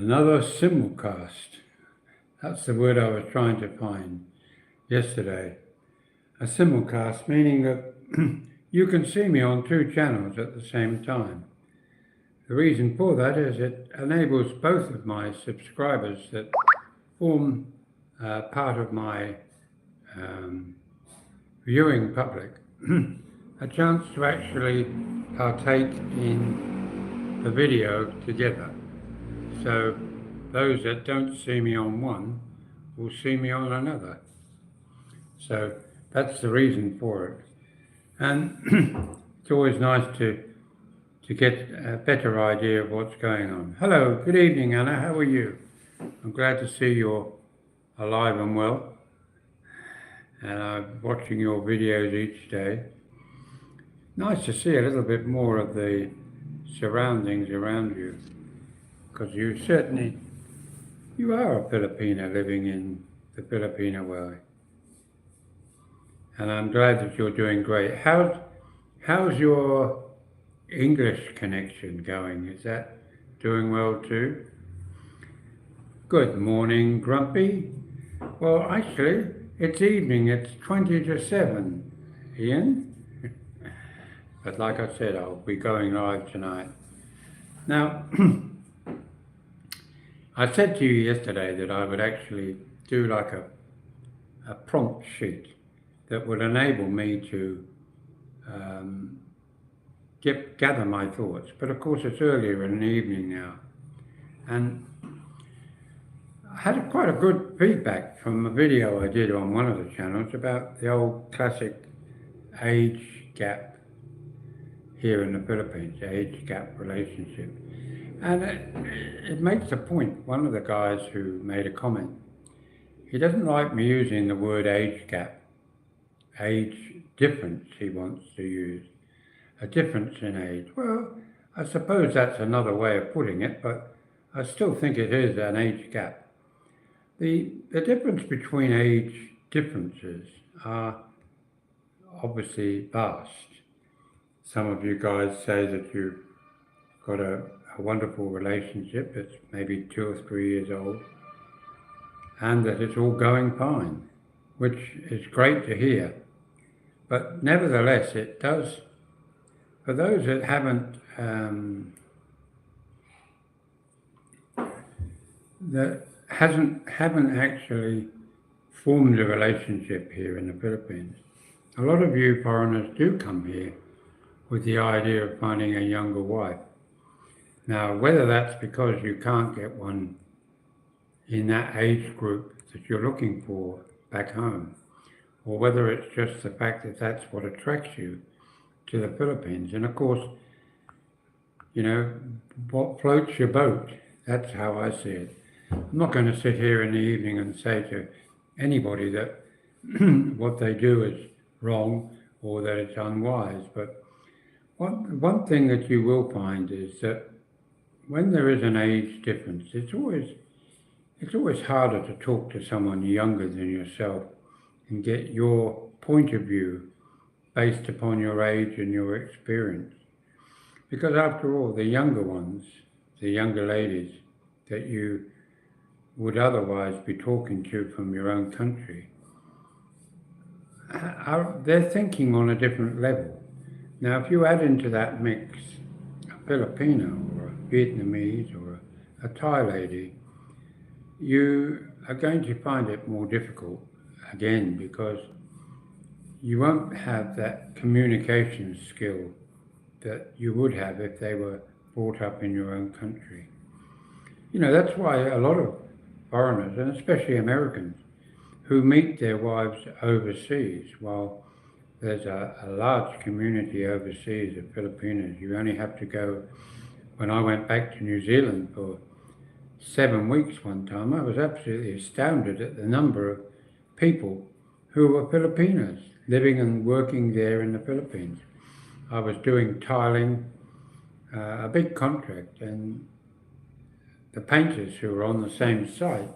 Another simulcast. That's the word I was trying to find yesterday. A simulcast meaning that you can see me on two channels at the same time. The reason for that is it enables both of my subscribers that form part of my viewing public a chance to actually partake in the video together. So those that don't see me on one will see me on another. So that's the reason for it. And it's always nice to get a better idea of what's going on. Hello, good evening, Anna. How are you? I'm glad to see you're alive and well. And I'm watching your videos each day. Nice to see a little bit more of the surroundings around you, because you are a Filipino living in the Filipino way. And I'm glad that you're doing great. How's your English connection going? Is that doing well too? Good morning, Grumpy. Well, actually, it's evening. It's 20 to 7, Ian. But like I said, I'll be going live tonight. Now, I said to you yesterday that I would actually do like a prompt sheet that would enable me to gather my thoughts. But of course, it's earlier in the evening now. And I had quite a good feedback from a video I did on one of the channels about the old classic age gap here in the Philippines, age gap relationship. And it makes a point. One of the guys who made a comment, he doesn't like me using the word age gap. Age difference he wants to use. A difference in age. Well, I suppose that's another way of putting it, but I still think it is an age gap. The difference between age differences are obviously vast. Some of you guys say that you've got a wonderful relationship that's maybe 2 or 3 years old, and that it's all going fine, which is great to hear. But nevertheless, it does, for those that haven't haven't actually formed a relationship here in the Philippines. A lot of you foreigners do come here with the idea of finding a younger wife. Now, whether that's because you can't get one in that age group that you're looking for back home, or whether it's just the fact that that's what attracts you to the Philippines. And of course, you know, what floats your boat, that's how I see it. I'm not going to sit here in the evening and say to anybody that what they do is wrong or that it's unwise, but one thing that you will find is that when there is an age difference, it's always harder to talk to someone younger than yourself and get your point of view based upon your age and your experience. Because after all, the younger ones, the younger ladies that you would otherwise be talking to from your own country, they're thinking on a different level. Now, if you add into that mix a Filipino or a Vietnamese or a Thai lady, you are going to find it more difficult again, because you won't have that communication skill that you would have if they were brought up in your own country. You know, that's why a lot of foreigners, and especially Americans, who meet their wives overseas, while there's a large community overseas of Filipinos. You only have to go. When I went back to New Zealand for 7 weeks one time, I was absolutely astounded at the number of people who were Filipinos living and working there in the Philippines. I was doing tiling, a big contract, and the painters who were on the same site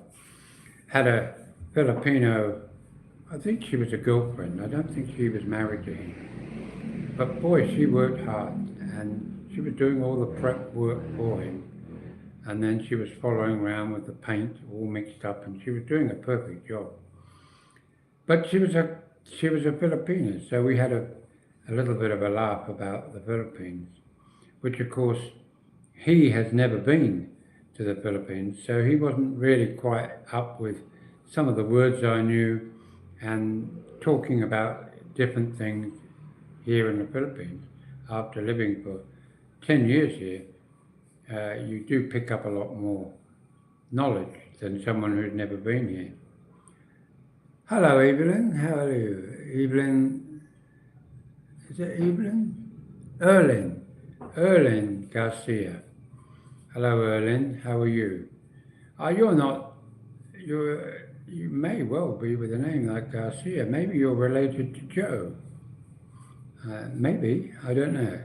had a Filipino, I think she was a girlfriend. I don't think she was married to him. But boy, she worked hard, and she was doing all the prep work for him. and then she was following around with the paint all mixed up, and she was doing a perfect job. But she was a Filipina, so we had a little bit of a laugh about the Philippines, which of course he has never been to the Philippines, so he wasn't really quite up with some of the words I knew and talking about different things here in the Philippines. After living for 10 years here, you do pick up a lot more knowledge than someone who's never been here. Hello, Evelyn. How are you? Evelyn, is it Evelyn? Erlin Garcia. Hello, Erlin. How are you? You may well be with a name like Garcia. Maybe you're related to Joe. Maybe, I don't know.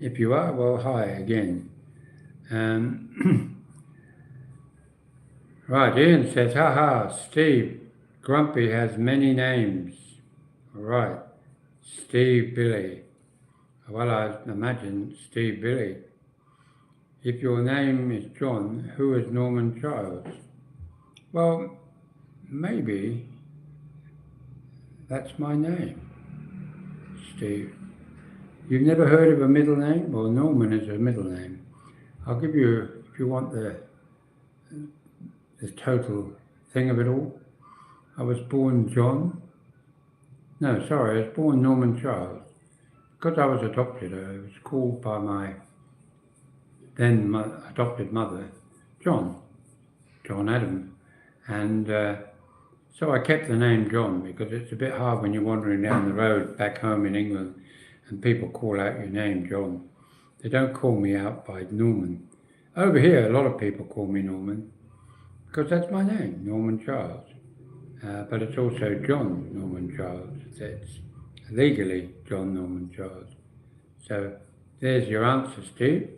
If you are, well, hi again. Right, Ian says, haha, Steve, Grumpy has many names. All right, Steve Billy. Well, I imagine Steve Billy. If your name is John, who is Norman Childs? Well, maybe that's my name, Steve. You've never heard of a middle name? Well, Norman is a middle name. I'll give you, if you want the total thing of it all. I was born John. No, sorry, I was born Norman Childs. Because I was adopted, I was called by my then adopted mother, John Adam. And so I kept the name John because it's a bit hard when you're wandering down the road back home in England and people call out your name, John. They don't call me out by Norman. Over here, a lot of people call me Norman because that's my name, Norman Childs. But it's also John Norman Childs. It's legally John Norman Childs. So there's your answer, Steve.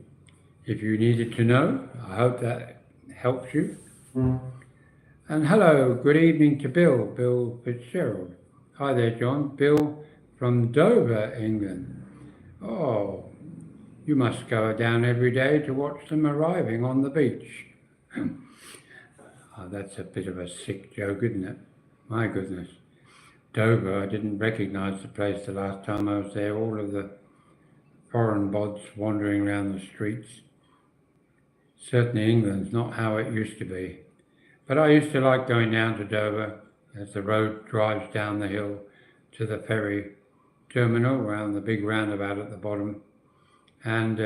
If you needed to know, I hope that helps you. And hello, good evening to Bill Fitzgerald. Hi there, John. Bill from Dover, England. Oh, you must go down every day to watch them arriving on the beach. Oh, that's a bit of a sick joke, isn't it? My goodness. Dover, I didn't recognise the place the last time I was there. All of the foreign bods wandering around the streets. Certainly England's not how it used to be. But I used to like going down to Dover as the road drives down the hill to the ferry terminal around the big roundabout at the bottom and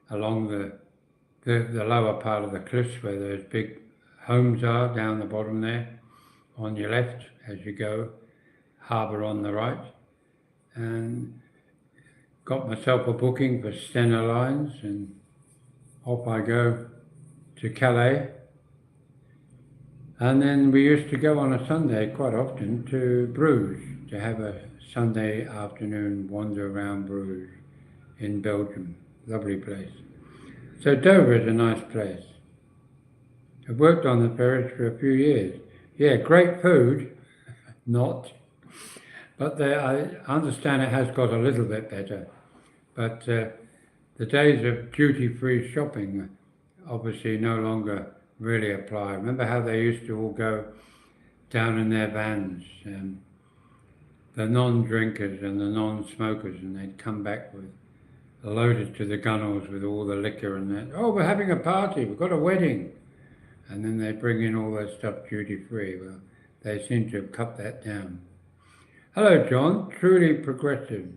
along the lower part of the cliffs where those big homes are down the bottom there on your left as you go, harbour on the right, and got myself a booking for Stena Lines and off I go to Calais. And then we used to go on a Sunday quite often to Bruges to have a Sunday afternoon wander around Bruges in Belgium. Lovely place. So Dover is a nice place. I've worked on the ferries for a few years. Yeah, great food, not. But I understand it has got a little bit better. But the days of duty-free shopping obviously no longer really apply. Remember how they used to all go down in their vans, the non-drinkers and the non-smokers, and they'd come back with loaded to the gunnels with all the liquor and that. Oh, we're having a party, we've got a wedding. And then they bring in all that stuff duty-free. Well, they seem to have cut that down. Hello, John. Truly progressive.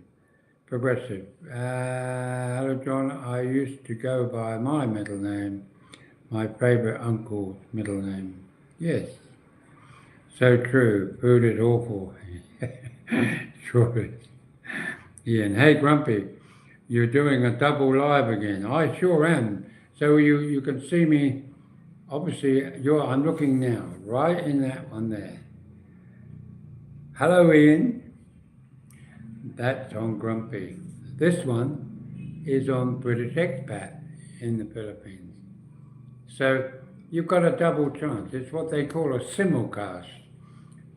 Hello, John. I used to go by my middle name, my favourite uncle's middle name. Yes. So true. Food is awful. Sure is. Ian, hey, Grumpy, you're doing a double live again. I sure am. So you can see me. Obviously, I'm looking now, right in that one there. Hello, Ian. That's on Grumpy. This one is on British Expat in the Philippines. So you've got a double chance. It's what they call a simulcast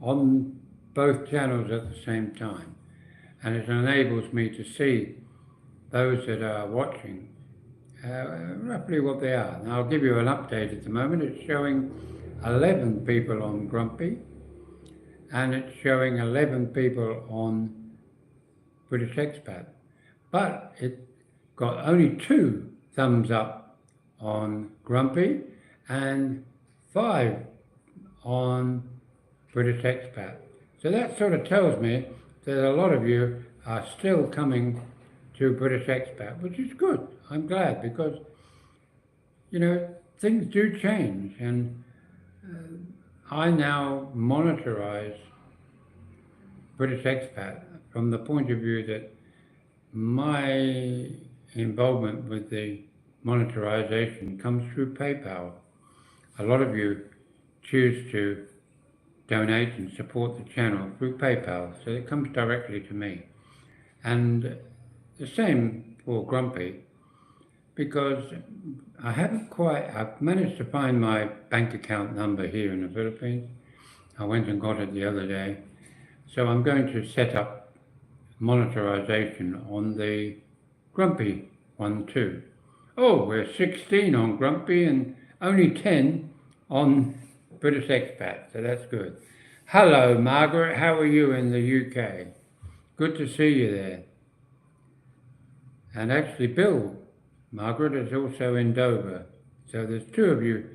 on both channels at the same time. And it enables me to see those that are watching roughly what they are. Now I'll give you an update at the moment. It's showing 11 people on Grumpy, and it's showing 11 people on British Expat. But it got only 2 thumbs up on Grumpy and 5 on British Expat. So that sort of tells me that a lot of you are still coming to British Expat, which is good. I'm glad, because, you know, things do change, and I now monitorize British Expat from the point of view that my involvement with the monetization comes through PayPal. A lot of you choose to donate and support the channel through PayPal, so it comes directly to me. And the same for Grumpy, because I've managed to find my bank account number here in the Philippines. I went and got it the other day. So I'm going to set up monetization on the Grumpy one too. Oh, we're 16 on Grumpy and only 10 on British Expat, so that's good. Hello, Margaret. How are you in the UK? Good to see you there. And actually, Bill, Margaret, is also in Dover. So there's 2 of you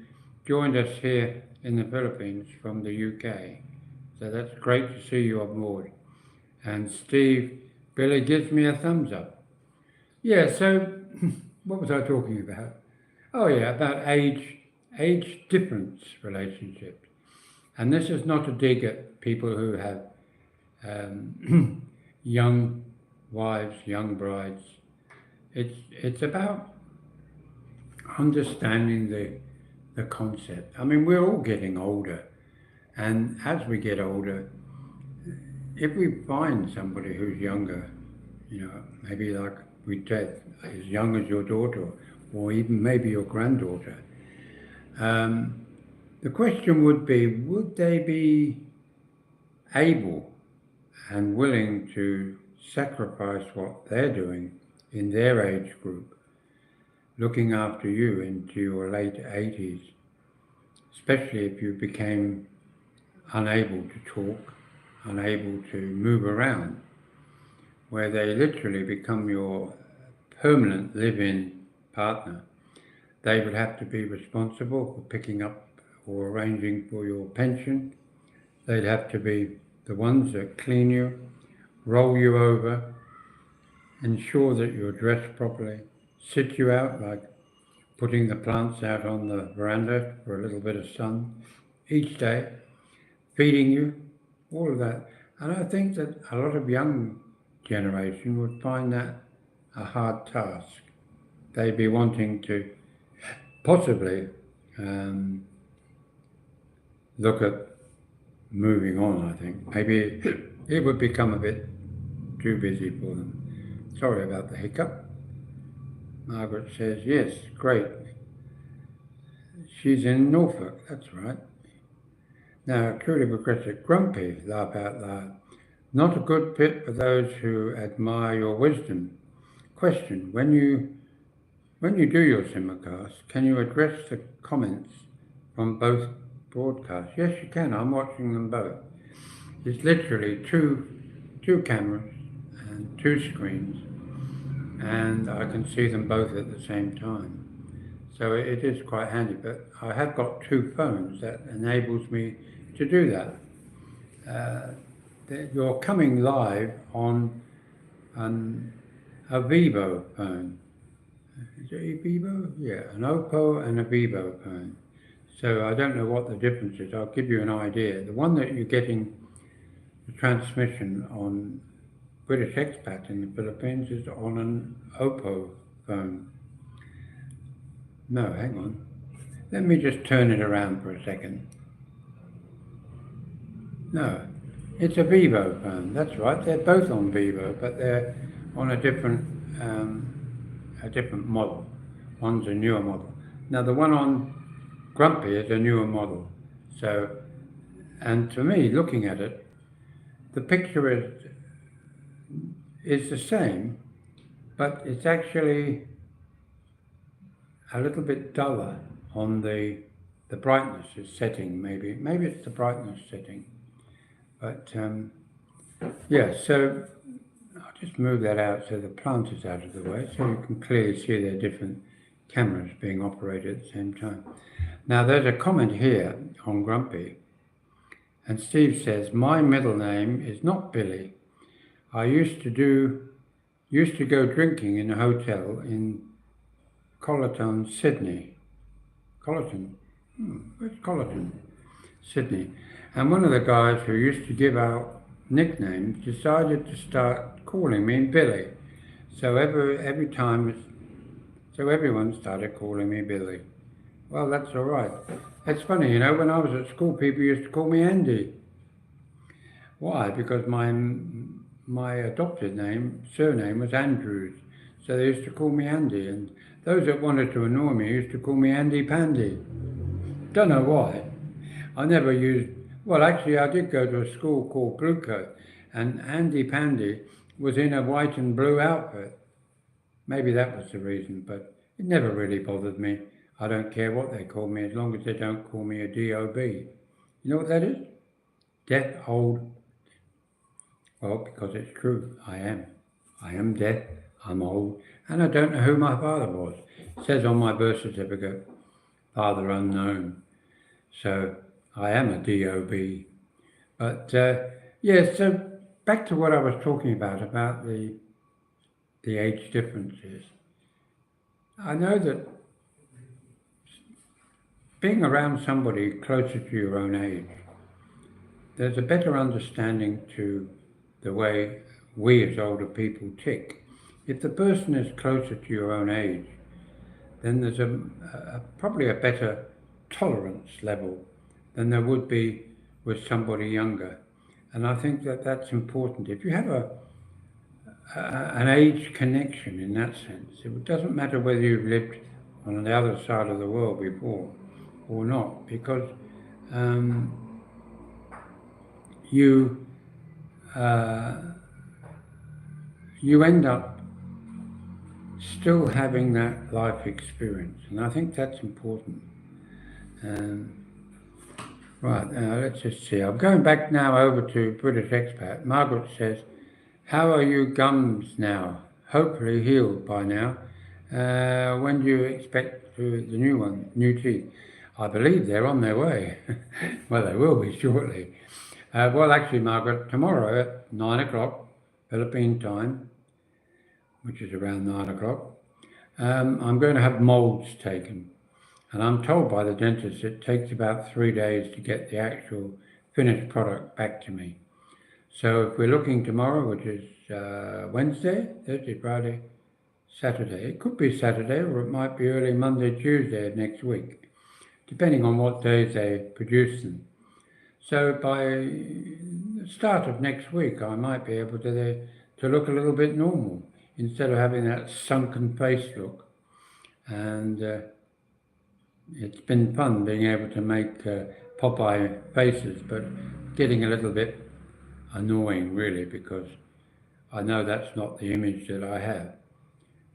joined us here in the Philippines from the UK. So that's great to see you on board. And Steve, Billy gives me a thumbs up. Yeah, so what was I talking about? Oh yeah, about age difference relationships. And this is not a dig at people who have young wives, young brides. It's about understanding the concept. I mean, we're all getting older, and as we get older, if we find somebody who's younger, you know, maybe like we said, as young as your daughter, or even maybe your granddaughter, the question would be, would they be able and willing to sacrifice what they're doing in their age group, looking after you into your late 80s, especially if you became unable to talk, unable to move around, where they literally become your permanent live-in partner. They would have to be responsible for picking up or arranging for your pension. They'd have to be the ones that clean you, roll you over, ensure that you're dressed properly, sit you out, like putting the plants out on the veranda for a little bit of sun each day, feeding you, all of that. And I think that a lot of young generation would find that a hard task. They'd be wanting to possibly look at moving on, I think. Maybe it would become a bit too busy for them. Sorry about the hiccup. Margaret says, yes, great. She's in Norfolk, that's right. Now, truly progressive, Grumpy, laugh out loud. Not a good fit for those who admire your wisdom. Question, when you do your simulcast, can you address the comments from both broadcasts? Yes, you can. I'm watching them both. It's literally two cameras and 2 screens, and I can see them both at the same time. So it is quite handy, but I have got 2 phones that enables me to do that. You're coming live on a Vivo phone. Is it a Vivo? Yeah, an Oppo and a Vivo phone. So I don't know what the difference is. I'll give you an idea. The one that you're getting the transmission on British Expat in the Philippines is on an Oppo phone. No, hang on. Let me just turn it around for a second. No, it's a Vivo phone. That's right. They're both on Vivo, but they're on a different model. One's a newer model. Now the one on Grumpy is a newer model. So, and to me, looking at it, the picture is the same, but it's actually a little bit duller on the brightness is setting, maybe it's the brightness setting, but yeah, so I'll just move that out so the plant is out of the way so you can clearly see their different cameras being operated at the same time. Now there's a comment here on Grumpy, and Steve says, my middle name is not Billy. I used to go drinking in a hotel in Colleton, Sydney. Colleton? Where's Colleton? Sydney. And one of the guys who used to give out nicknames decided to start calling me Billy. So so everyone started calling me Billy. Well, that's all right. It's funny, you know, when I was at school, people used to call me Andy. Why? Because my adopted surname was Andrews. So they used to call me Andy, and those that wanted to annoy me used to call me Andy Pandy. Don't know why. I never used, well, actually I did go to a school called Bluecoat, and Andy Pandy was in a white and blue outfit. Maybe that was the reason, but it never really bothered me. I don't care what they call me as long as they don't call me a DOB. You know what that is? Deaf, old. Well, because it's true, I am. I am deaf, I'm old, and I don't know who my father was. It says on my birth certificate, father unknown. So I am a DOB. But yeah, so back to what I was talking about the age differences. I know that being around somebody closer to your own age, there's a better understanding to the way we as older people tick. If the person is closer to your own age, then there's probably a better tolerance level than there would be with somebody younger. And I think that that's important. If you have an age connection in that sense, it doesn't matter whether you've lived on the other side of the world before or not, because you end up still having that life experience, and I think that's important. Right, let's just see. I'm going back now over to British Expat. Margaret says, how are your gums now? Hopefully healed by now. When do you expect the new teeth? I believe they're on their way. Well, they will be shortly. Well, actually, Margaret, tomorrow at 9 o'clock, Philippine time, which is around 9 o'clock, I'm going to have molds taken. And I'm told by the dentist it takes about 3 days to get the actual finished product back to me. So if we're looking tomorrow, which is Wednesday, Thursday, Friday, Saturday, it could be Saturday or it might be early Monday, Tuesday of next week, depending on what days they produce them. So by the start of next week, I might be able to look a little bit normal instead of having that sunken face look. And it's been fun being able to make Popeye faces, but getting a little bit annoying really, because I know that's not the image that I have.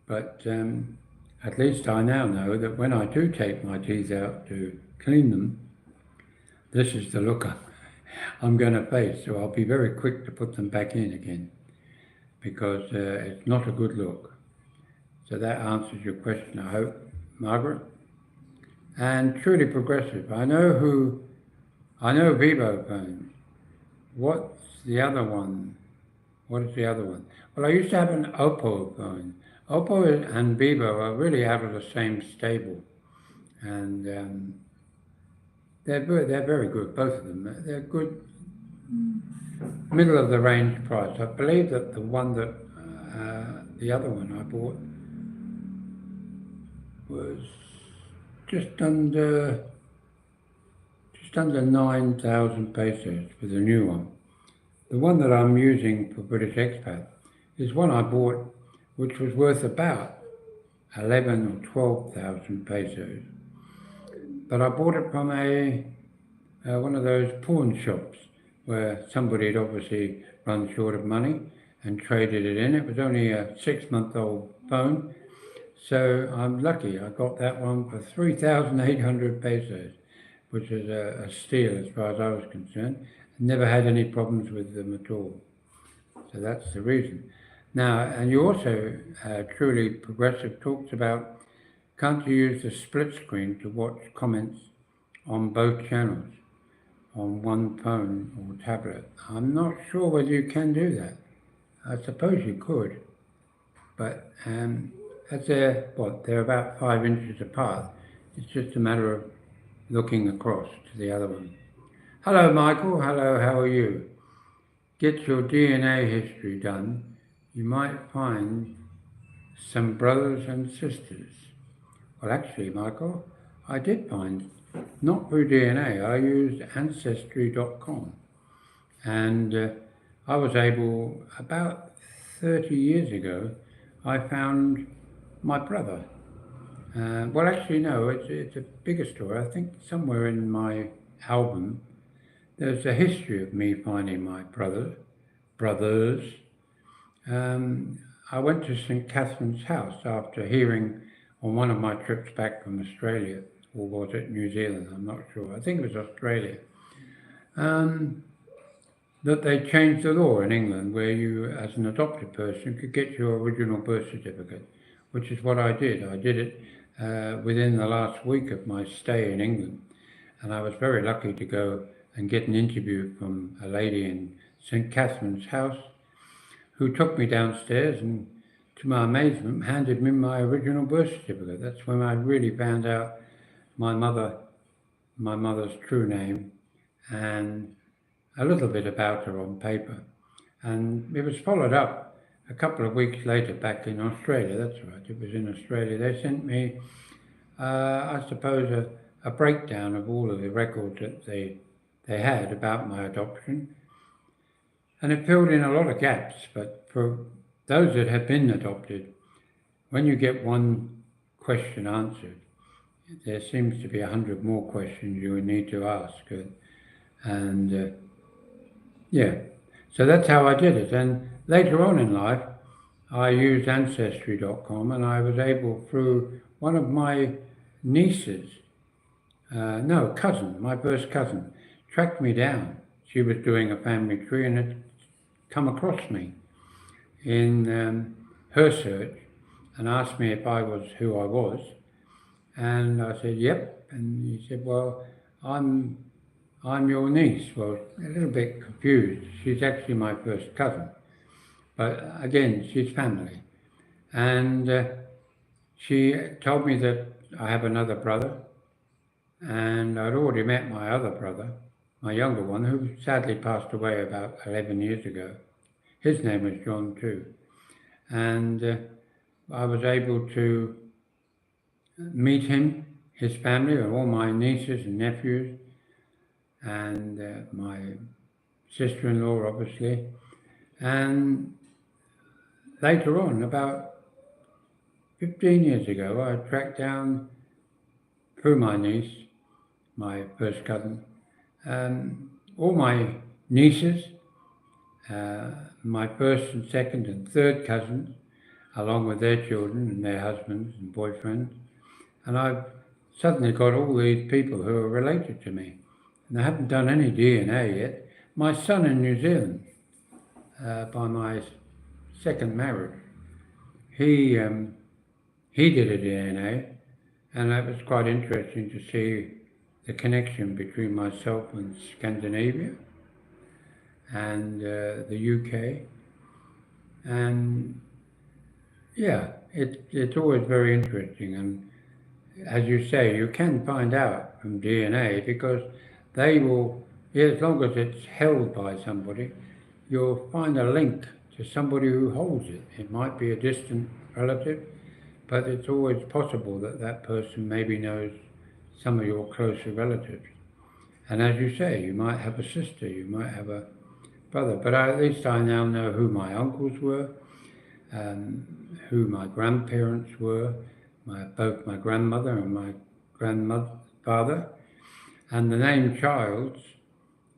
But at least I now know that when I do take my teeth out to clean them, this is the look I'm going to face. So I'll be very quick to put them back in again, because it's not a good look. So that answers your question, I hope, Margaret. And Truly Progressive. I know Vivo phones. What's the other one? What is the other one? Well, I used to have an Oppo phone. Oppo and Vivo are really out of the same stable, and they're very good, both of them. They're good, middle of the range price. I believe that the other one I bought was just under 9,000 pesos for the new one. The one that I'm using for British Expat is one I bought, which was worth about 11 or 12,000 pesos. But I bought it from one of those pawn shops where somebody had obviously run short of money and traded it in. It was only a 6-month-old phone, So I'm lucky. I got that one for 3,800 pesos, which is a steal as far as I was concerned. Never had any problems with them at all. So that's the reason. Now, and you also, Truly Progressive talks about, can't you use the split screen to watch comments on both channels on one phone or tablet? I'm not sure whether you can do that. I suppose you could, but as they're about 5 inches apart, it's just a matter of looking across to the other one. Hello, Michael. Hello, how are you? Get your DNA history done. You might find some brothers and sisters. Well, actually, Michael, I did find, not through DNA, I used ancestry.com. And I was able, about 30 years ago, I found my brother. Well, actually, no, it's a bigger story. I think somewhere in my album, there's a history of me finding my brothers. I went to St. Catherine's House after hearing on one of my trips back from Australia, or was it New Zealand? I'm not sure. I think it was Australia. That they changed the law in England where you, as an adopted person, could get your original birth certificate, which is what I did. I did it within the last week of my stay in England. And I was very lucky to go and get an interview from a lady in St. Catherine's House who took me downstairs and, to my amazement, handed me my original birth certificate. That's when I really found out my mother's true name, and a little bit about her on paper. And it was followed up a couple of weeks later back in Australia. That's right, it was in Australia. They sent me, I suppose, a breakdown of all of the records that they had about my adoption. And it filled in a lot of gaps, but for those that have been adopted, when you get one question answered, there seems to be 100 more questions you would need to ask. And yeah, so that's how I did it. And later on in life, I used ancestry.com, and I was able, through one of my nieces, cousin, my first cousin, tracked me down. She was doing a family tree and had come across me in her search and asked me if I was who I was. And I said, yep. And he said, well, I'm your niece. Well, a little bit confused. She's actually my first cousin. But again, she's family. And she told me that I have another brother. And I'd already met my other brother, my younger one, who sadly passed away about 11 years ago. His name was John too. And I was able to meet him, his family, and all my nieces and nephews, and my sister-in-law, obviously. And later on, about 15 years ago, I tracked down, through my niece, my first cousin, all my nieces, my first and second and third cousins, along with their children and their husbands and boyfriends. And I've suddenly got all these people who are related to me. And I haven't done any DNA yet. My son in New Zealand, by my second marriage, he did a DNA, and that was quite interesting to see the connection between myself and Scandinavia and the UK. And yeah, it's always very interesting. And as you say, you can find out from DNA because they will, as long as it's held by somebody, you'll find a link to somebody who holds it. It might be a distant relative, but it's always possible that that person maybe knows some of your closer relatives. And as you say, you might have a sister, you might have a brother, but at least I now know who my uncles were, who my grandparents were, both my grandmother and my grandfather, and the name Childs,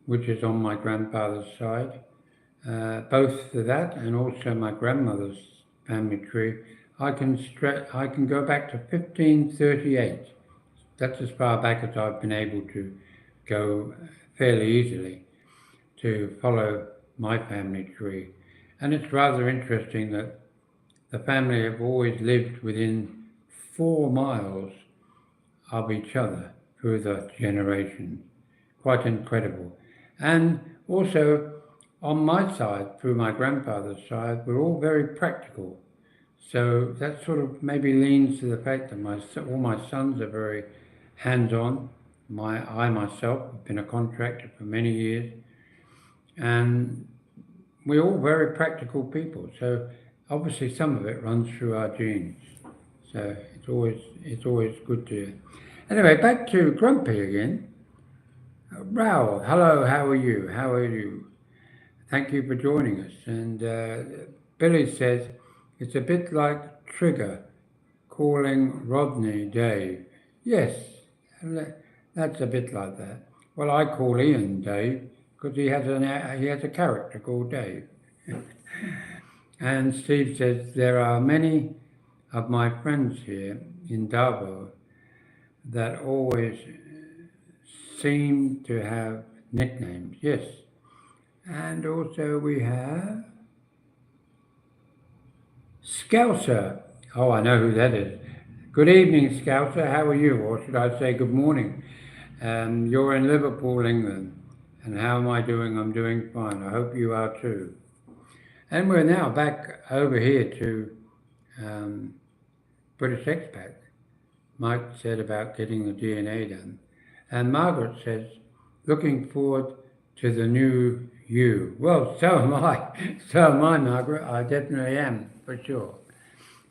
which is on my grandfather's side, both for that and also my grandmother's family tree I can go back to 1538. That's as far back as I've been able to go fairly easily to follow my family tree. And it's rather interesting that the family have always lived within 4 miles of each other through the generations. Quite incredible. And also, on my side, through my grandfather's side, we're all very practical. So that sort of maybe leans to the fact that all my sons are very hands-on. I myself have been a contractor for many years, and we're all very practical people. So obviously some of it runs through our genes. So it's always good to. Anyway, back to Grumpy again. Raoul, hello. How are you? How are you? Thank you for joining us. And Billy says it's a bit like Trigger calling Rodney Dave. Yes, that's a bit like that. Well, I call Ian Dave because he has a character called Dave. And Steve says there are many of my friends here in Darbo that always seem to have nicknames. Yes, and also we have Scouser. Oh, I know who that is. Good evening, Scouser. How are you? Or should I say good morning? You're in Liverpool, England. And how am I doing? I'm doing fine. I hope you are too. And we're now back over here to British expat. Mike said about getting the DNA done. And Margaret says, looking forward to the new you. Well, so am I. So am I, Margaret. I definitely am, for sure.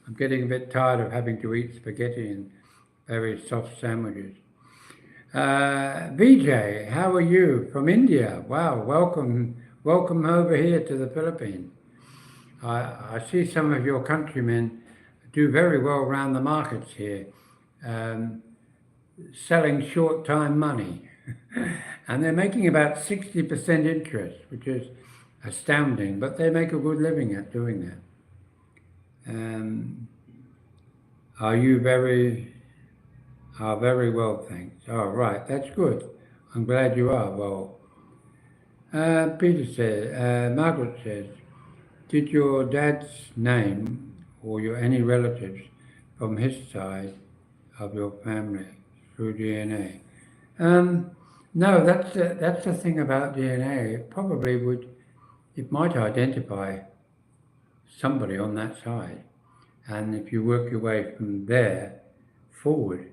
I'm getting a bit tired of having to eat spaghetti and very soft sandwiches. Vijay, how are you? From India. Wow, welcome over here to the Philippines. I see some of your countrymen do very well around the markets here, selling short-time money. And they're making about 60% interest, which is astounding, but they make a good living at doing that. Are you very well, thanks. Oh, right, that's good. I'm glad you are well. Peter says, Margaret says, did your dad's name or any relatives from his side of your family through DNA? No, that's the thing about DNA. It might identify somebody on that side. And if you work your way from there forward,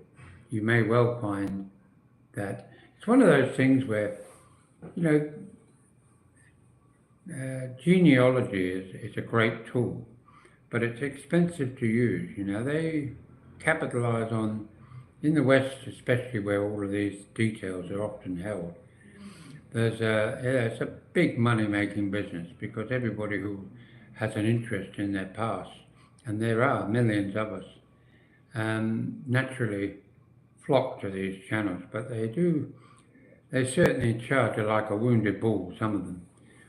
you may well find that it's one of those things where, genealogy is a great tool, but it's expensive to use. They capitalize on, in the West especially, where all of these details are often held. It's a big money-making business because everybody who has an interest in their past, and there are millions of us, naturally flock to these channels, but they certainly charge like a wounded bull, some of them.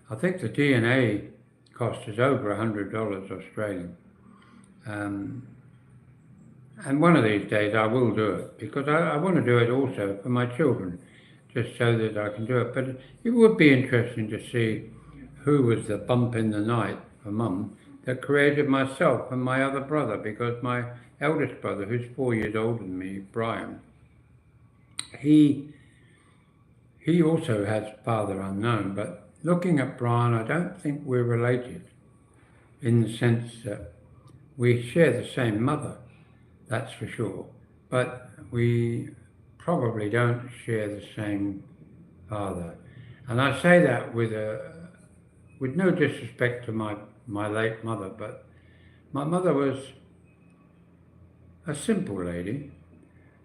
I think the DNA cost is over $100 Australian. And one of these days I will do it because I want to do it also for my children, just so that I can do it. But it would be interesting to see who was the bump in the night for Mum that created myself and my other brother, because my eldest brother, who's 4 years older than me, Brian, he also has father unknown, but looking at Brian, I don't think we're related in the sense that we share the same mother, that's for sure, but we probably don't share the same father. And I say that with no disrespect to my late mother, but my mother was a simple lady,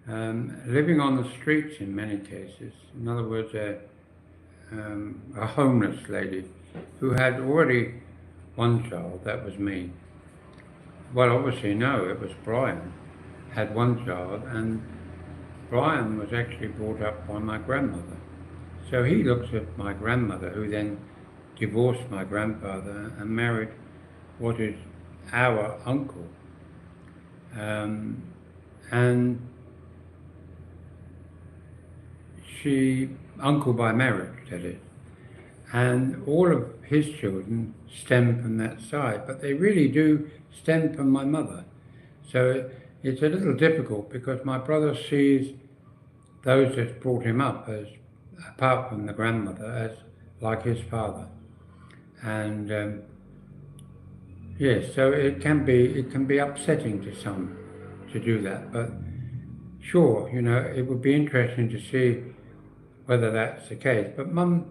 living on the streets in many cases. In other words, a homeless lady who had already one child, that was me. Well, obviously no, it was Brian, had one child, and Brian was actually brought up by my grandmother. So he looks at my grandmother, who then divorced my grandfather and married what is our uncle. And uncle by marriage, that is. And all of his children stem from that side, but they really do stem from my mother. So it's a little difficult because my brother sees those that brought him up as, apart from the grandmother, as like his father. And yes, so it can be upsetting to some to do that, but sure, it would be interesting to see whether that's the case. But Mum,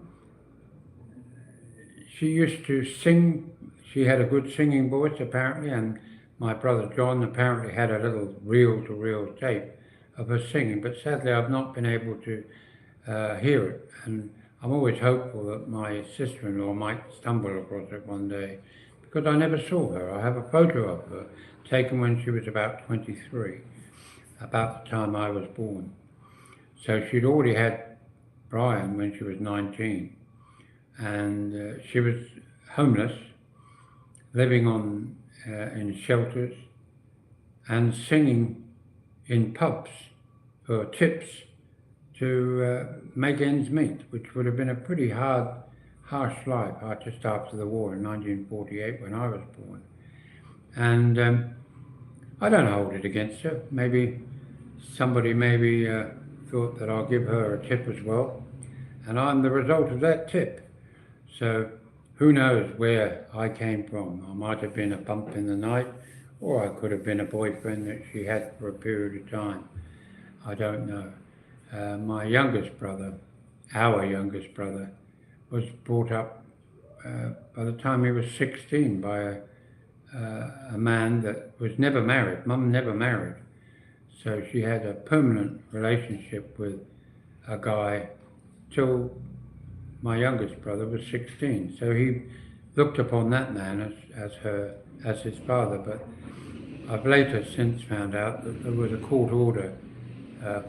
she used to sing. She had a good singing voice apparently, and my brother John apparently had a little reel-to-reel tape of her singing, but sadly I've not been able to hear it, and I'm always hopeful that my sister-in-law might stumble across it one day, because I never saw her. I have a photo of her taken when she was about 23, about the time I was born. So she'd already had Brian when she was 19, and she was homeless, living in shelters, and singing in pubs for tips to make ends meet, which would have been a pretty harsh life just after the war in 1948 when I was born. And I don't hold it against her. Maybe somebody thought that I'll give her a tip as well, and I'm the result of that tip. So who knows where I came from? I might have been a bump in the night, or I could have been a boyfriend that she had for a period of time. I don't know. My youngest brother, our youngest brother, was brought up by the time he was 16 by a man that was never married. Mum never married. So she had a permanent relationship with a guy till my youngest brother was 16. So he looked upon that man as his father. But I've later since found out that there was a court order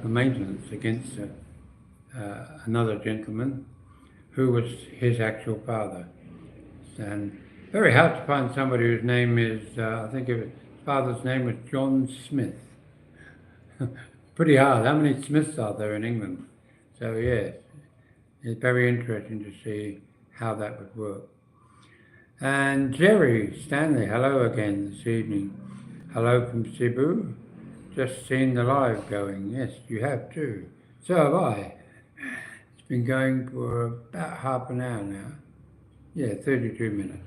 for maintenance against another gentleman who was his actual father. And very hard to find somebody whose name is, I think his father's name was John Smith. Pretty hard. How many Smiths are there in England? So yes, it's very interesting to see how that would work. And Jerry Stanley, hello again this evening. Hello from Cebu. Just seen the live going. Yes, you have too. So have I. It's been going for about half an hour now. Yeah, 32 minutes.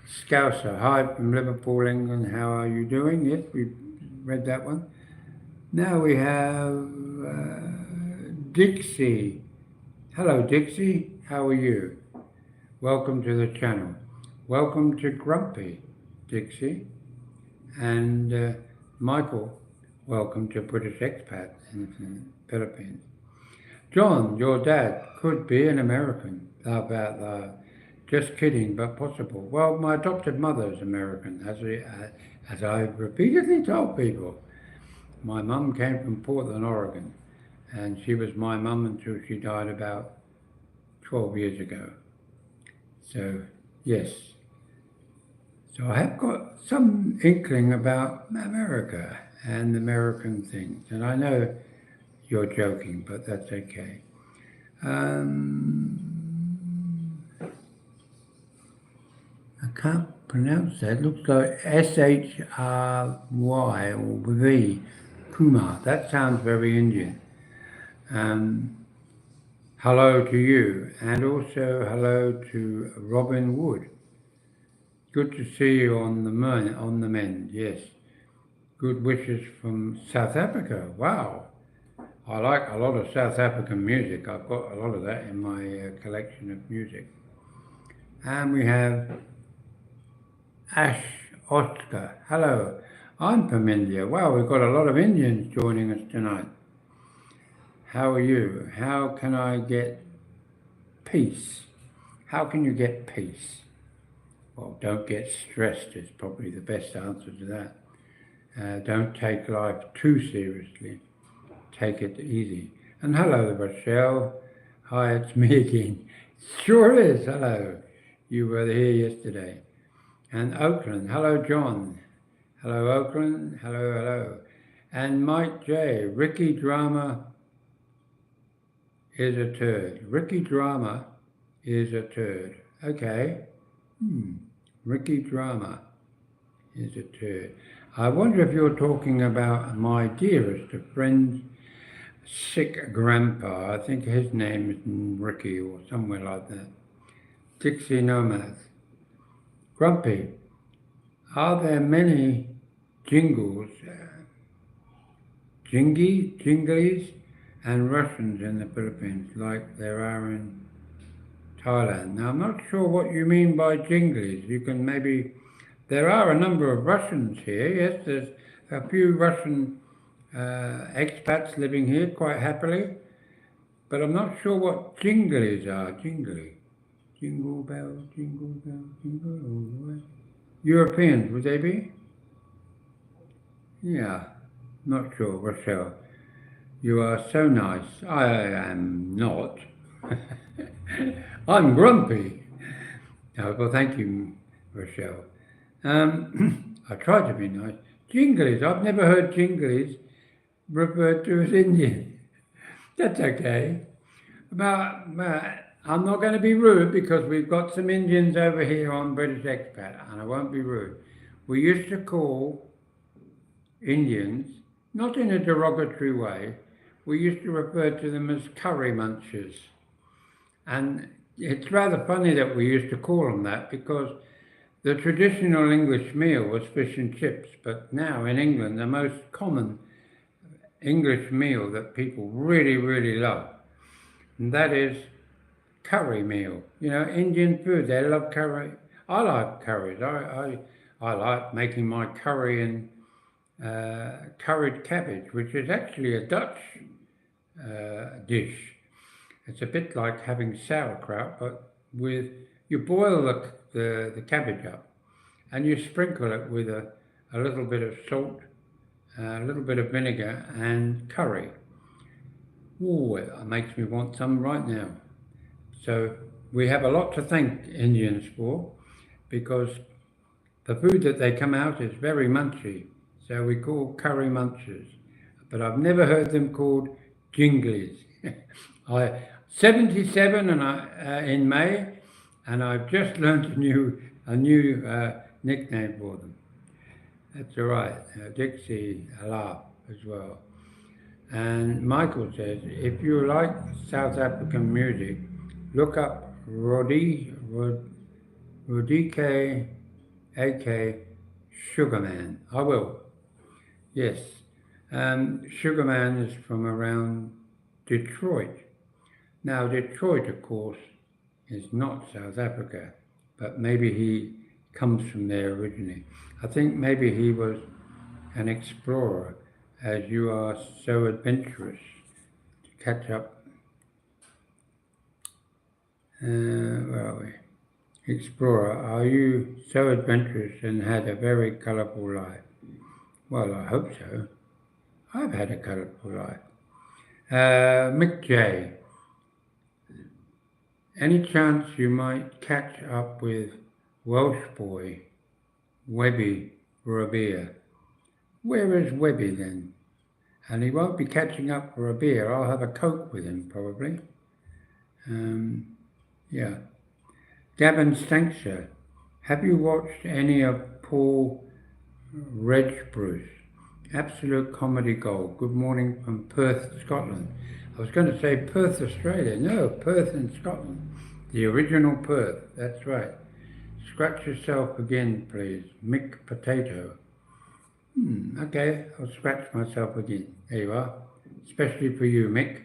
Scouser, hi from Liverpool, England. How are you doing? Yes, we've read that one. Now we have Dixie. Hello, Dixie. How are you? Welcome to the channel. Welcome to Grumpy, Dixie. And Michael, welcome to British Expat in the Philippines. John, your dad could be an American. Laugh out loud. Just kidding, but possible. Well, my adopted mother is American, as I've repeatedly told people. My mum came from Portland, Oregon, and she was my mum until she died about 12 years ago. So, yes. So I have got some inkling about America and American things, and I know you're joking, but that's okay. I can't pronounce that. It looks like S-H-R-Y or V, Kumar. That sounds very Indian. Hello to you, and also hello to Robin Wood. Good to see you on the mend, yes. Good wishes from South Africa. Wow. I like a lot of South African music. I've got a lot of that in my collection of music. And we have Ash Oscar. Hello. I'm from India. Wow, we've got a lot of Indians joining us tonight. How are you? How can I get peace? How can you get peace? Well, don't get stressed is probably the best answer to that. Don't take life too seriously. Take it easy. And hello, Rochelle. Hi, it's me again. Sure is. Hello. You were here yesterday. And Oakland. Hello, John. Hello, Oakland. Hello, hello. And Mike J. Ricky Drama is a turd. Ricky Drama is a turd. Okay. Ricky Drama is a turd. I wonder if you're talking about my dearest of friends, sick grandpa. I think his name is Ricky or somewhere like that. Dixie Nomads. Grumpy, are there many jingles, jinglies and Russians in the Philippines like there are in Thailand? Now, I'm not sure what you mean by jinglies. You can maybe, there are a number of Russians here. Yes, there's a few Russian expats living here quite happily, but I'm not sure what jinglies are. Jingly. Jingle bell, jingle all the way. Europeans, would they be? Yeah, not sure, Rochelle. You are so nice. I am not. I'm grumpy. No, well, thank you, Rochelle. I try to be nice. Jinglies, I've never heard jinglies referred to as Indian. That's okay. But I'm not going to be rude because we've got some Indians over here on British Expat, and I won't be rude. We used to call Indians, not in a derogatory way, we used to refer to them as curry munchers. And it's rather funny that we used to call them that because the traditional English meal was fish and chips, but now in England, the most common English meal that people really, really love, and that is curry meal. You know, Indian food, they love curry. I like curries. I like making my curry and curried cabbage, which is actually a Dutch dish. It's a bit like having sauerkraut, but with you boil the cabbage up and you sprinkle it with a little bit of salt, a little bit of vinegar and curry. Oh, it makes me want some right now. So we have a lot to thank Indians for because the food that they come out is very munchy. So we call curry munchers. But I've never heard them called jinglies. I 77 and in May, and I've just learned a new nickname for them. That's all right. Dixie, a laugh as well. And Michael says, if you like South African music, look up Rodike AK Sugarman. I will. Yes. Sugarman is from around Detroit. Now, Detroit, of course, is not South Africa, but maybe he comes from there originally. I think maybe he was an explorer, as you are so adventurous to catch up. Where are we? Explorer, are you so adventurous and had a very colourful life? Well, I hope so. I've had a colourful life. Mick J. Any chance you might catch up with Welsh boy, Webby, for a beer? Where is Webby then? And he won't be catching up for a beer. I'll have a Coke with him probably. Yeah. Gavin Stanksha, have you watched any of Paul Bruce? Absolute comedy gold. Good morning from Perth, Scotland. I was going to say Perth, Australia. No, Perth in Scotland. The original Perth. That's right. Scratch yourself again, please. Mick Potato. Okay, I'll scratch myself again. There you are. Especially for you, Mick.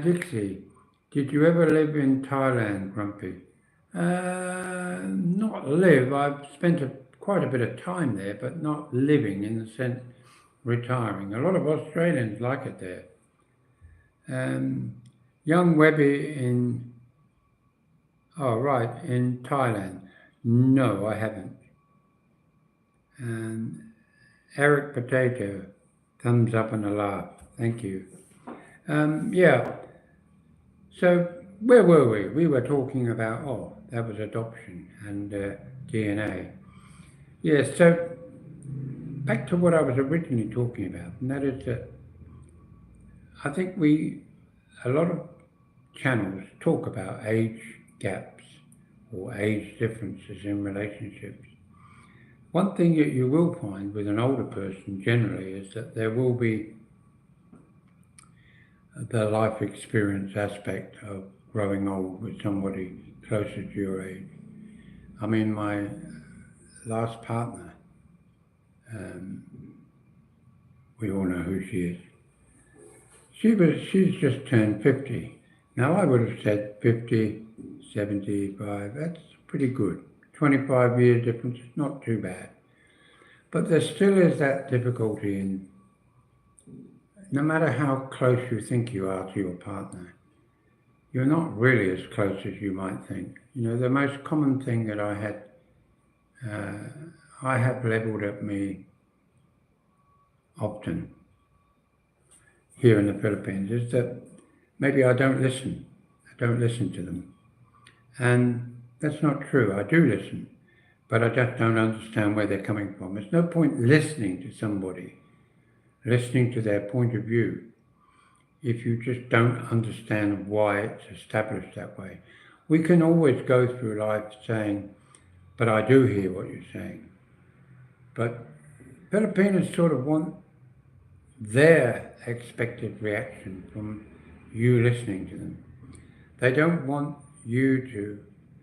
Dixie, did you ever live in Thailand, Grumpy? Not live. I've spent quite a bit of time there, but not living in the sense retiring. A lot of Australians like it there. Young Webby in Thailand. No, I haven't. Eric Potato, thumbs up and a laugh. Thank you. Yeah. So where were we? We were talking about, that was adoption and DNA. Yeah, so back to what I was originally talking about, and that is that I think a lot of channels talk about age gaps or age differences in relationships. One thing that you will find with an older person generally is that there will be the life experience aspect of growing old with somebody closer to your age. I mean, my last partner, um, we all know who she is. She's just turned 50. Now I would have said 50, 75, that's pretty good. 25 year difference is not too bad. But there still is that difficulty in, no matter how close you think you are to your partner, you're not really as close as you might think. You know, the most common thing that I have leveled at me often here in the Philippines is that maybe I don't listen. I don't listen to them. And that's not true. I do listen, but I just don't understand where they're coming from. There's no point listening to somebody, listening to their point of view, if you just don't understand why it's established that way. We can always go through life saying, but I do hear what you're saying. But Filipinos sort of want their expected reaction from you listening to them. They don't want you to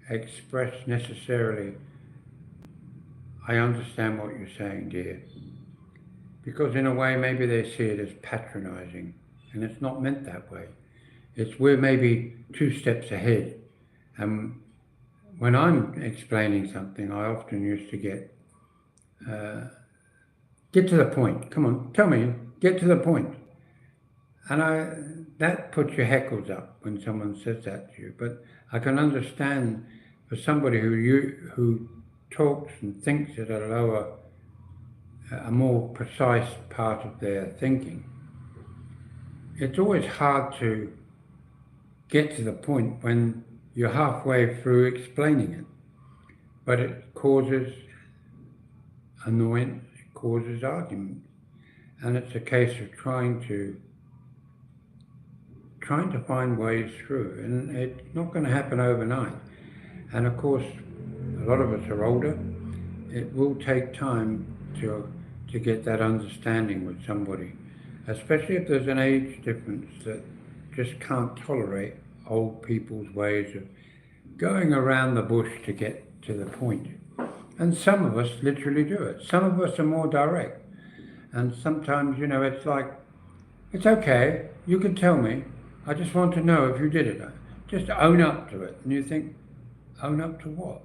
express necessarily, I understand what you're saying, dear. Because in a way, maybe they see it as patronizing, and it's not meant that way. It's we're maybe 2 steps ahead. And when I'm explaining something, I often used to get to the point. Come on, tell me, get to the point. And that puts your hackles up when someone says that to you. But I can understand for somebody who talks and thinks at a more precise part of their thinking, it's always hard to get to the point when you're halfway through explaining it. But it causes annoyance, it causes argument. And it's a case of trying to find ways through. And it's not going to happen overnight. And of course, a lot of us are older. It will take time to get that understanding with somebody, especially if there's an age difference that just can't tolerate old people's ways of going around the bush to get to the point. And some of us literally do it. Some of us are more direct. And sometimes, you know, it's like, it's okay, you can tell me. I just want to know if you did it. Just own up to it. And you think, own up to what?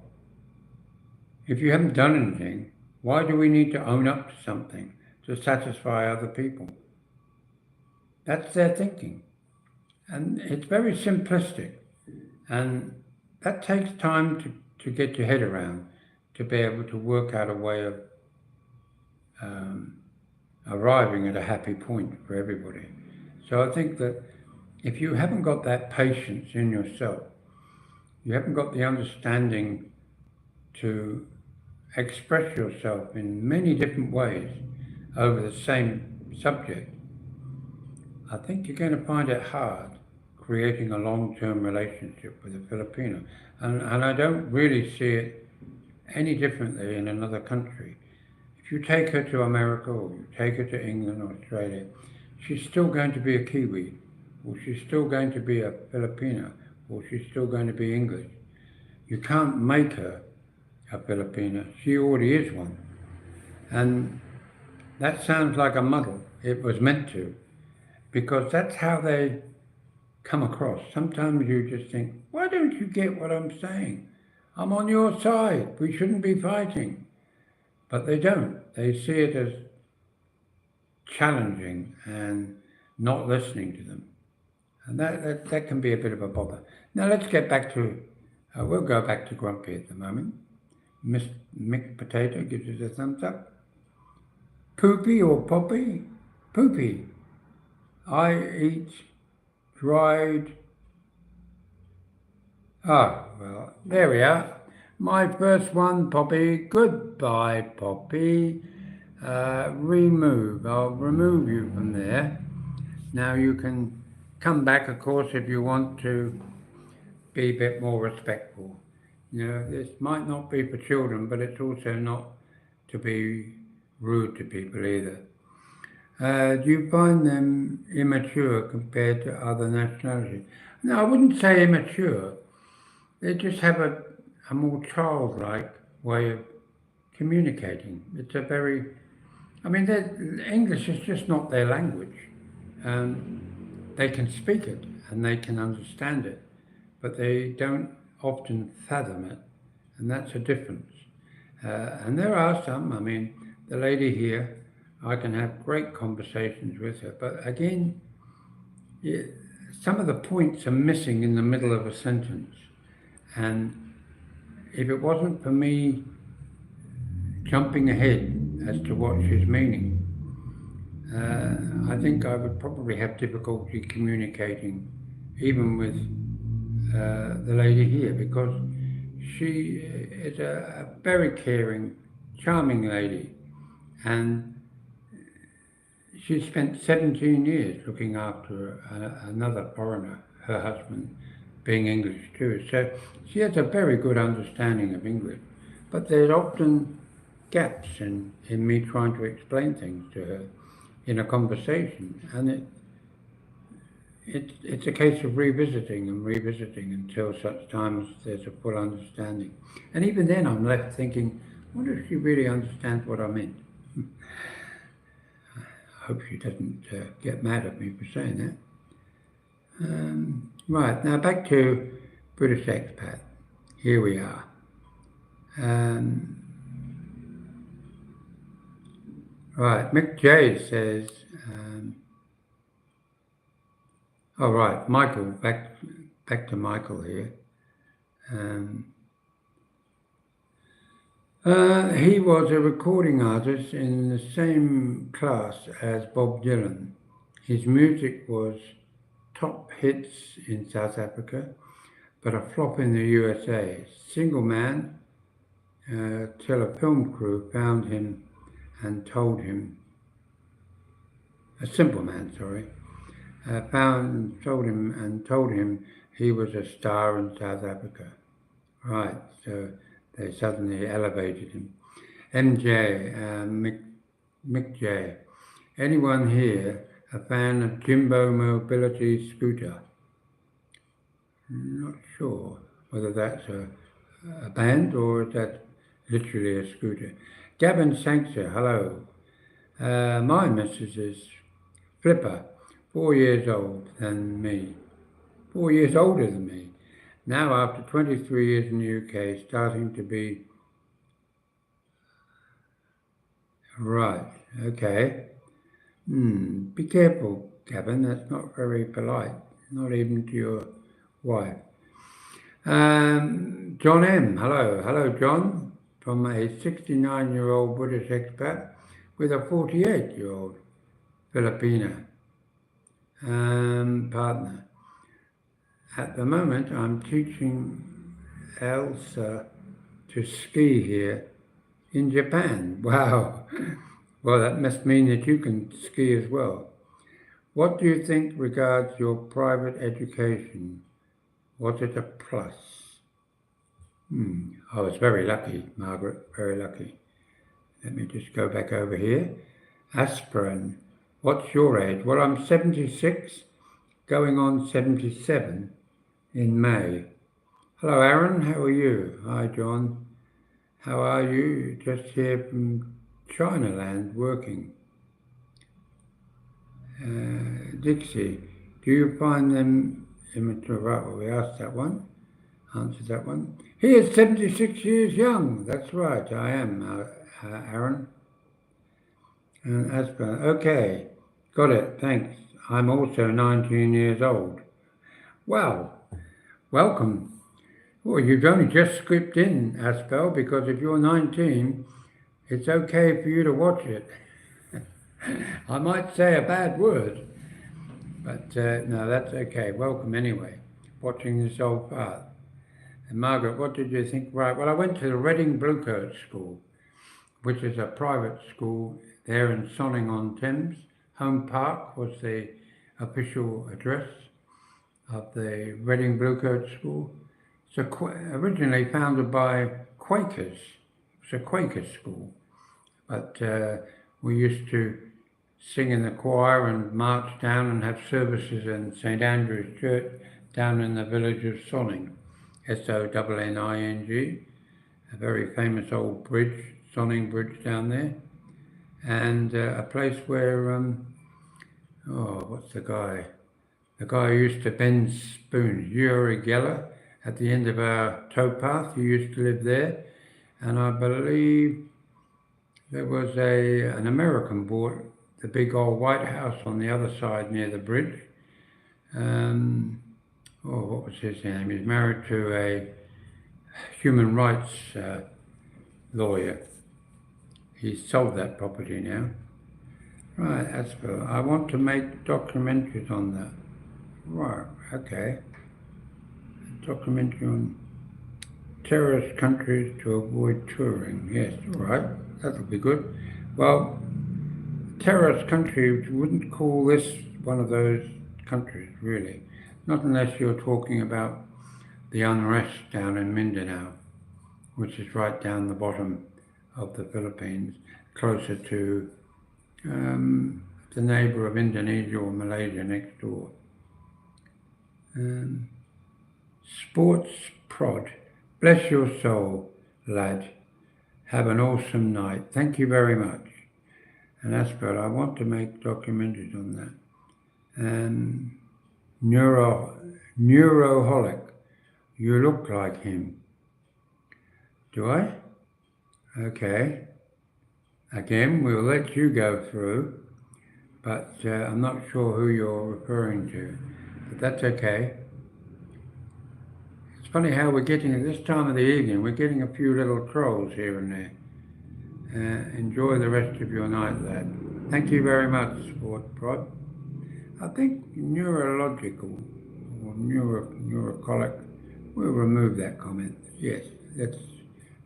If you haven't done anything, why do we need to own up to something to satisfy other people? That's their thinking. And it's very simplistic. And that takes time to get your head around, to be able to work out a way of arriving at a happy point for everybody. So I think that if you haven't got that patience in yourself, you haven't got the understanding to express yourself in many different ways over the same subject, I think you're going to find it hard creating a long-term relationship with a Filipino. And I don't really see it any differently in another country. If you take her to America or you take her to England or Australia, she's still going to be a Kiwi, or she's still going to be a Filipino, or she's still going to be English. You can't make her a Filipina. She already is one. And that sounds like a muddle. It was meant to, because that's how they come across. Sometimes you just think, why don't you get what I'm saying? I'm on your side. We shouldn't be fighting. But they don't. They see it as challenging and not listening to them. And that can be a bit of a bother. Now let's get back to, we'll go back to Grumpy at the moment. Miss Mick Potato gives us a thumbs up. Poopy or Poppy? Poopy. I eat dried... Ah, well, there we are. My first one, Poppy. Goodbye, Poppy. Remove. I'll remove you from there. Now you can come back, of course, if you want to be a bit more respectful. You know, this might not be for children, but it's also not to be rude to people either. Do you find them immature compared to other nationalities? No, I wouldn't say immature. They just have a more childlike way of communicating. It's a very, I mean, English is just not their language. They can speak it and they can understand it, but they don't often fathom it, and that's a difference. And there are some, I mean, the lady here, I can have great conversations with her, but again, some of the points are missing in the middle of a sentence. And if it wasn't for me jumping ahead as to what she's meaning, I think I would probably have difficulty communicating even with the lady here, because she is a very caring, charming lady, and she spent 17 years looking after another foreigner, her husband being English too. So she has a very good understanding of English, but there's often gaps in me trying to explain things to her in a conversation, and it's a case of revisiting and revisiting until such time as there's a full understanding. And even then I'm left thinking, I wonder if she really understands what I meant. I hope she doesn't get mad at me for saying that. Right, now back to British expat. Here we are. Right, Mick J says, all right, Michael, back to Michael here. He was a recording artist in the same class as Bob Dylan. His music was top hits in South Africa, but a flop in the USA. Single man, till a film crew found him and told him, a simple man, sorry, told him he was a star in South Africa. Right, so they suddenly elevated him. MJ, Mick J. Anyone here a fan of Jimbo Mobility Scooter? Not sure whether that's a band or is that literally a scooter. Gavin Sankster, hello. My missus is Flipper, 4 years older than me. 4 years older than me. Now, after 23 years in the UK, starting to be... Right, okay. Be careful, Gavin, that's not very polite, not even to your wife. John M, hello. Hello, John, from a 69-year-old British expat with a 48-year-old Filipina partner. At the moment, I'm teaching Elsa to ski here in Japan. Wow. Well, that must mean that you can ski as well. What do you think regards your private education? Was it a plus? I was very lucky, Margaret, very lucky. Let me just go back over here. Aspirin, what's your age? Well, I'm 76, going on 77 in May. Hello, Aaron, how are you? Hi, John. How are you? Just here from Chinaland working. Dixie, do you find them immature? Right, well, we asked that one, answered that one. He is 76 years young. That's right, I am, Aaron. And Asper, okay, got it, thanks. I'm also 19 years old. Wow, welcome. Well, you've only just scripted in, Aspel, because if you're 19, it's okay for you to watch it. I might say a bad word, but no, that's okay. Welcome anyway, watching this old part. And Margaret, what did you think? Right, well, I went to the Reading Bluecoat School, which is a private school there in Sonning-on-Thames. Home Park was the official address of the Reading Bluecoat School. It's originally founded by Quakers. It's a Quaker school, but we used to sing in the choir and march down and have services in St Andrew's Church down in the village of Sonning, Sonning, a very famous old bridge, Sonning Bridge down there, and a place where, what's the guy? The guy who used to bend spoons, Uri Geller, at the end of our towpath, he used to live there, and I believe there was an American bought the big old White House on the other side near the bridge. What was his name? He's married to a human rights lawyer. He's sold that property now. Right, that's good. I want to make documentaries on that. Right, okay. A documentary on terrorist countries to avoid touring. Yes, all right, that'll be good. Well, terrorist countries wouldn't call this one of those countries, really. Not unless you're talking about the unrest down in Mindanao, which is right down the bottom of the Philippines, closer to the neighbour of Indonesia or Malaysia next door. Sports prod. Bless your soul, lad. Have an awesome night. Thank you very much. And that's good. I want to make documentaries on that. Neuroholic. You look like him. Do I? Okay. Again, we'll let you go through, but I'm not sure who you're referring to. But that's okay. It's funny how we're getting, at this time of the evening, we're getting a few little trolls here and there. Enjoy the rest of your night, lad. Thank you very much, Sport Prod. I think neurological or neurocolic, we'll remove that comment. Yes, let's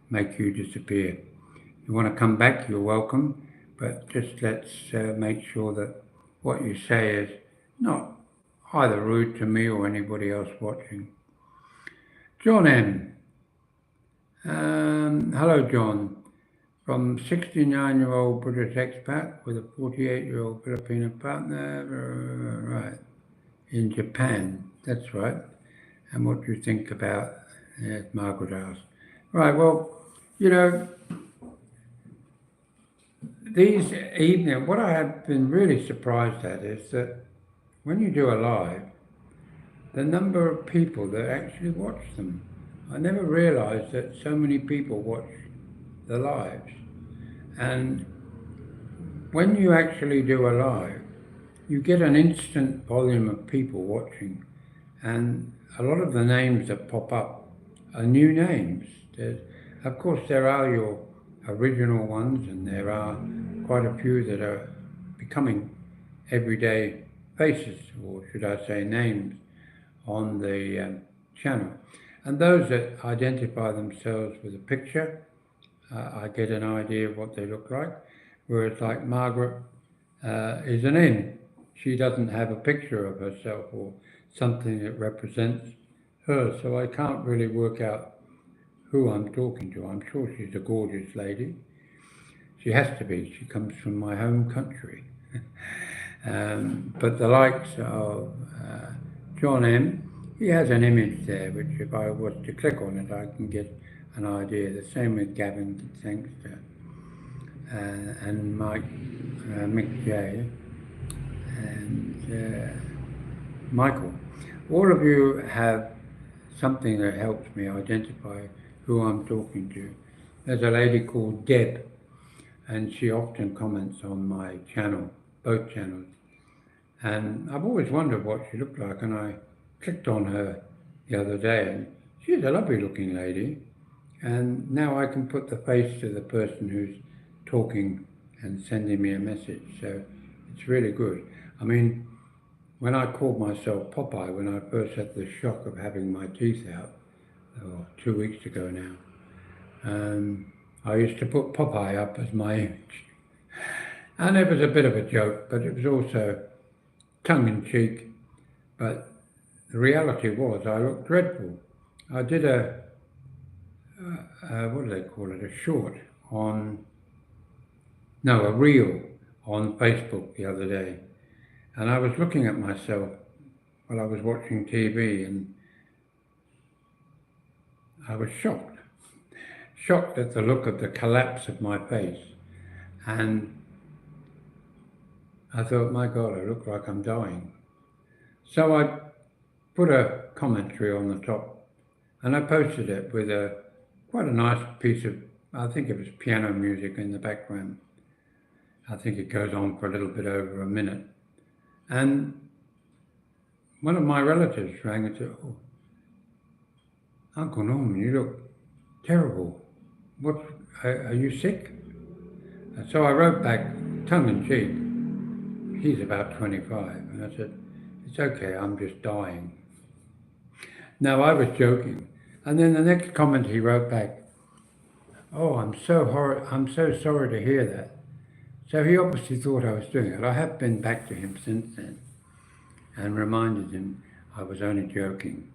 make you disappear. If you want to come back, you're welcome, but just let's make sure that what you say is not either rude to me or anybody else watching. John M. Hello, John. From 69-year-old British expat with a 48-year-old Filipino partner, right, in Japan. That's right. And what do you think about, as Margaret asked. Right, well, you know, these evenings, what I have been really surprised at is that when you do a live, the number of people that actually watch them. I never realized that so many people watch the lives. And when you actually do a live, you get an instant volume of people watching, and a lot of the names that pop up are new names. Of course, there are your original ones, and there are quite a few that are becoming everyday faces, or should I say names, on the channel. And those that identify themselves with a picture, I get an idea of what they look like, whereas like Margaret is an N. She doesn't have a picture of herself or something that represents her, so I can't really work out who I'm talking to. I'm sure she's a gorgeous lady. She has to be. She comes from my home country. But the likes of John M., he has an image there, which if I was to click on it, I can get an idea. The same with Gavin, thanks to, and Mike, Mick J, and Michael. All of you have something that helps me identify who I'm talking to. There's a lady called Deb, and she often comments on my channel, both channels. And I've always wondered what she looked like, and I clicked on her the other day, and she's a lovely looking lady. And now I can put the face to the person who's talking and sending me a message. So it's really good. I mean, when I called myself Popeye, when I first had the shock of having my teeth out, or 2 weeks ago now. I used to put Popeye up as my image. And it was a bit of a joke, but it was also tongue-in-cheek. But the reality was I looked dreadful. I did what do they call it, a reel on Facebook the other day. And I was looking at myself while I was watching TV, and I was shocked at the look of the collapse of my face. And I thought, my God, I look like I'm dying. So I put a commentary on the top, and I posted it with quite a nice piece of, I think it was piano music in the background. I think it goes on for a little bit over a minute. And one of my relatives rang and said, "Oh, Uncle Norman, you look terrible. Are you sick?" And so I wrote back, tongue in cheek, he's about 25, and I said, "It's okay, I'm just dying." Now, I was joking. And then the next comment he wrote back, "Oh, I'm so sorry to hear that." So he obviously thought I was doing it. I have been back to him since then and reminded him I was only joking.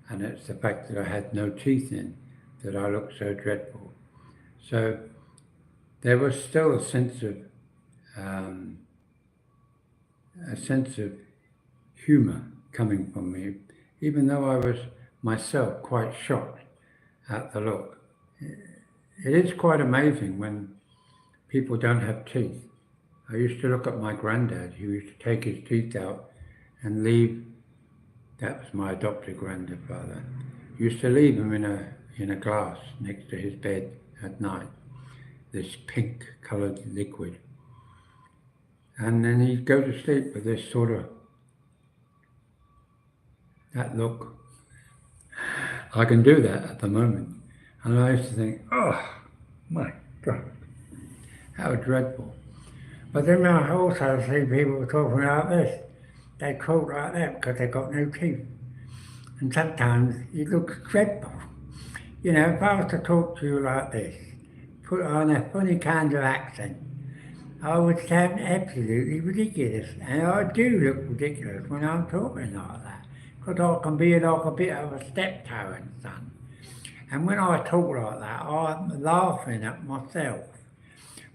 And it's the fact that I had no teeth in that I looked so dreadful. So there was still a sense of humour coming from me, even though I was myself quite shocked at the look. It is quite amazing when people don't have teeth. I used to look at my granddad, who used to take his teeth out and leave, that was my adopted grandfather, used to leave them in a glass next to his bed at night, this pink coloured liquid. And then he'd go to sleep with this sort of, that look. I can do that at the moment. And I used to think, oh my God, how dreadful. But then I also see people talking like this. They talk like that because they've got no teeth. And sometimes it looks dreadful. You know, if I was to talk to you like this, put on a funny kind of accent, I would sound absolutely ridiculous. And I do look ridiculous when I'm talking like that, because I can be like a bit of a step-toeing son. And when I talk like that, I'm laughing at myself.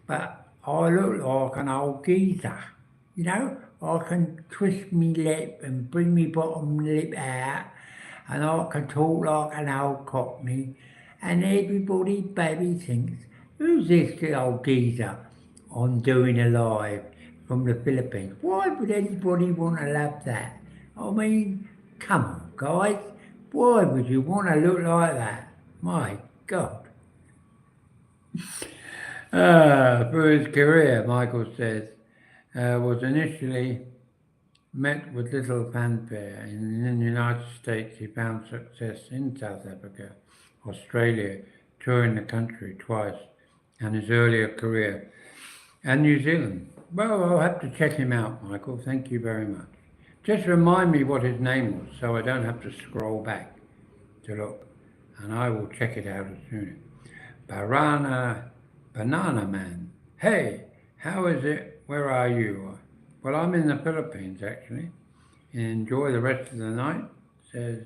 But I look like an old geezer, you know? I can twist me lip and bring me bottom lip out, and I can talk like an old cockney, and everybody baby thinks, who's this old geezer I'm doing alive from the Philippines? Why would anybody want to love that? I mean, come on, guys. Why would you want to look like that? My God. Through his career, Michael says, was initially met with little fanfare. In the United States, he found success in South Africa, Australia, touring the country twice, and his earlier career, and New Zealand. Well, I'll have to check him out, Michael. Thank you very much. Just remind me what his name was so I don't have to scroll back to look, and I will check it out as soon. Banana Man. Hey, how is it? Where are you? Well, I'm in the Philippines, actually. Enjoy the rest of the night, says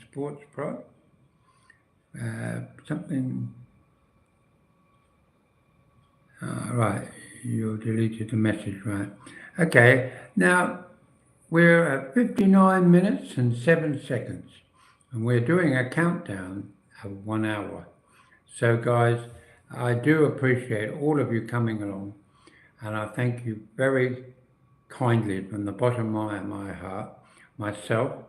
Sports Pro. Something... right, you deleted the message, right. Okay, now we're at 59 minutes and 7 seconds, and we're doing a countdown of 1 hour. So guys, I do appreciate all of you coming along, and I thank you very kindly from the bottom of my heart. Myself,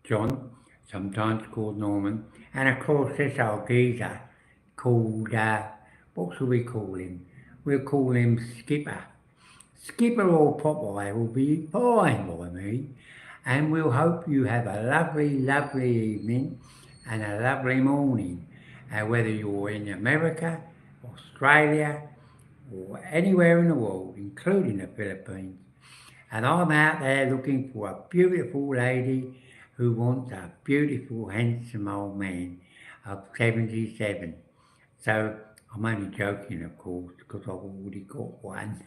John, sometimes called Norman, and of course this old geezer called, what shall we call him? We'll call him Skipper. Skipper or Popeye will be fine by me, and we'll hope you have a lovely, lovely evening and a lovely morning. Whether you're in America, Australia, or anywhere in the world, including the Philippines. And I'm out there looking for a beautiful lady who wants a beautiful, handsome old man. of 77. So I'm only joking, of course, because I've already got one.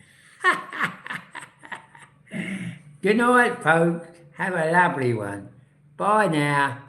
Good night, folks. Have a lovely one. Bye now.